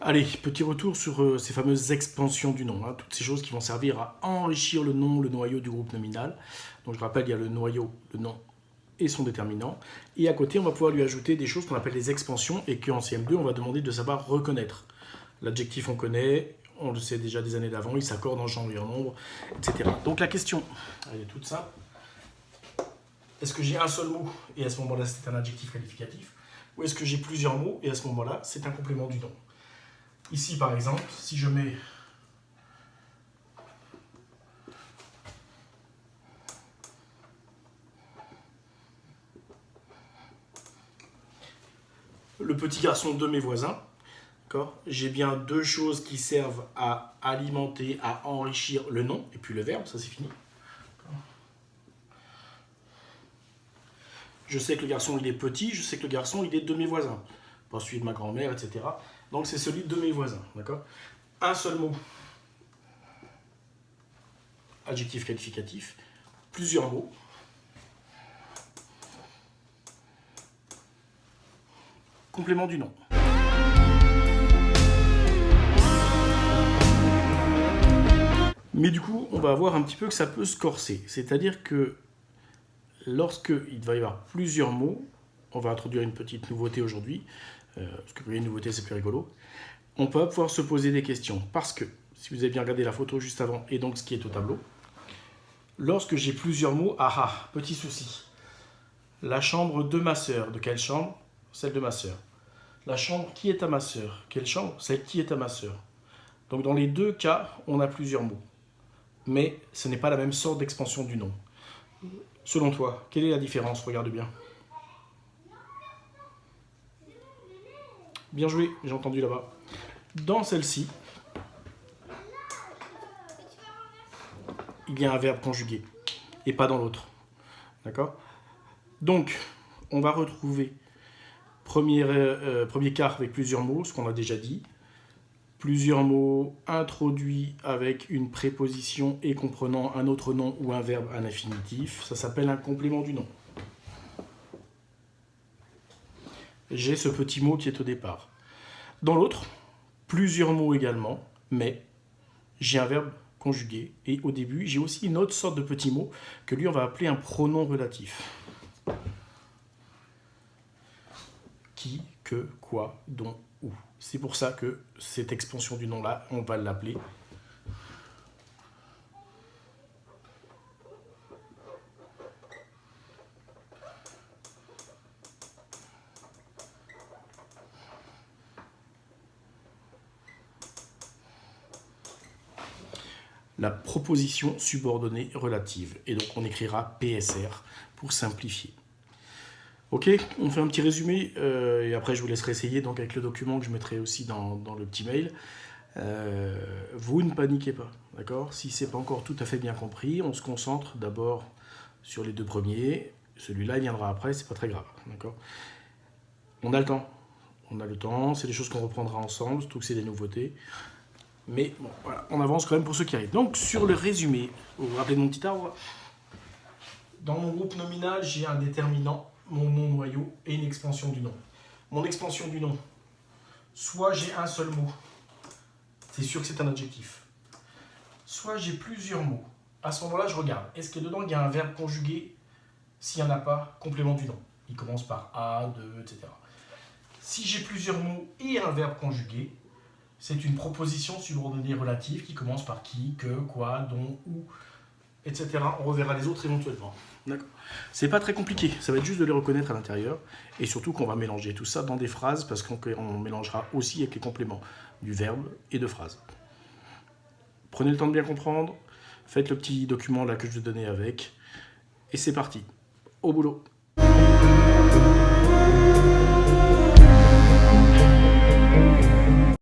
Allez, petit retour sur ces fameuses expansions du nom, hein, toutes ces choses qui vont servir à enrichir le nom, le noyau du groupe nominal. Donc je rappelle, il y a le noyau, le nom et son déterminant. Et à côté, on va pouvoir lui ajouter des choses qu'on appelle les expansions et qu'en CM2, on va demander de savoir reconnaître. L'adjectif, on connaît, on le sait déjà des années d'avant, il s'accorde en genre et en nombre, etc. Donc la question, elle est toute simple. Est-ce que j'ai un seul mot et à ce moment-là, c'est un adjectif qualificatif? Ou est-ce que j'ai plusieurs mots et à ce moment-là, c'est un complément du nom? Ici, par exemple, si je mets le petit garçon de mes voisins, j'ai bien deux choses qui servent à alimenter, à enrichir le nom, et puis le verbe, ça c'est fini. Je sais que le garçon il est petit, je sais que le garçon il est de mes voisins, pas celui de ma grand-mère, etc. Donc c'est celui de mes voisins, d'accord? Un seul mot, adjectif qualificatif, plusieurs mots, complément du nom. Mais du coup, on va voir un petit peu que ça peut se corser, c'est-à-dire que lorsqu'il va y avoir plusieurs mots, on va introduire une petite nouveauté aujourd'hui, parce que une nouveauté c'est plus rigolo, on peut pouvoir se poser des questions, parce que, si vous avez bien regardé la photo juste avant, et donc ce qui est au tableau, lorsque j'ai plusieurs mots, petit souci, la chambre de ma sœur, de quelle chambre? Celle de ma sœur. La chambre qui est à ma sœur, quelle chambre? Celle qui est à ma sœur. Donc dans les deux cas, on a plusieurs mots, mais ce n'est pas la même sorte d'expansion du nom. Selon toi, quelle est la différence? Regarde bien. Bien joué, j'ai entendu là-bas. Dans celle-ci, il y a un verbe conjugué, et pas dans l'autre. D'accord? Donc, on va retrouver premier cas avec plusieurs mots, ce qu'on a déjà dit. Plusieurs mots introduits avec une préposition et comprenant un autre nom ou un verbe à l'infinitif. Ça s'appelle un complément du nom. J'ai ce petit mot qui est au départ. Dans l'autre, plusieurs mots également, mais j'ai un verbe conjugué. Et au début, j'ai aussi une autre sorte de petit mot que lui, on va appeler un pronom relatif. Qui, que, quoi, dont, où. C'est pour ça que cette expansion du nom-là, on va l'appeler la proposition subordonnée relative. Et donc on écrira PSR pour simplifier. Ok, on fait un petit résumé et après je vous laisserai essayer donc avec le document que je mettrai aussi dans le petit mail. Vous ne paniquez pas, d'accord? Si c'est pas encore tout à fait bien compris, on se concentre d'abord sur les deux premiers. Celui-là il viendra après, c'est pas très grave, d'accord? On a le temps. On a le temps, c'est des choses qu'on reprendra ensemble, surtout que c'est des nouveautés. Mais bon, voilà, on avance quand même pour ceux qui arrivent. Donc, sur le résumé, vous vous rappelez de mon petit arbre? Dans mon groupe nominal, j'ai un déterminant, mon nom noyau et une expansion du nom. Mon expansion du nom, soit j'ai un seul mot, c'est sûr que c'est un adjectif. Soit j'ai plusieurs mots. À ce moment-là, je regarde. Est-ce que dedans, il y a un verbe conjugué? S'il n'y en a pas, complément du nom. Il commence par A, 2, etc. Si j'ai plusieurs mots et un verbe conjugué, c'est une proposition subordonnée relative qui commence par qui, que, quoi, dont, où, etc. On reverra les autres éventuellement. D'accord. C'est pas très compliqué, ça va être juste de les reconnaître à l'intérieur et surtout qu'on va mélanger tout ça dans des phrases parce qu'on mélangera aussi avec les compléments du verbe et de phrases. Prenez le temps de bien comprendre, faites le petit document là que je vous donnais avec et c'est parti. Au boulot.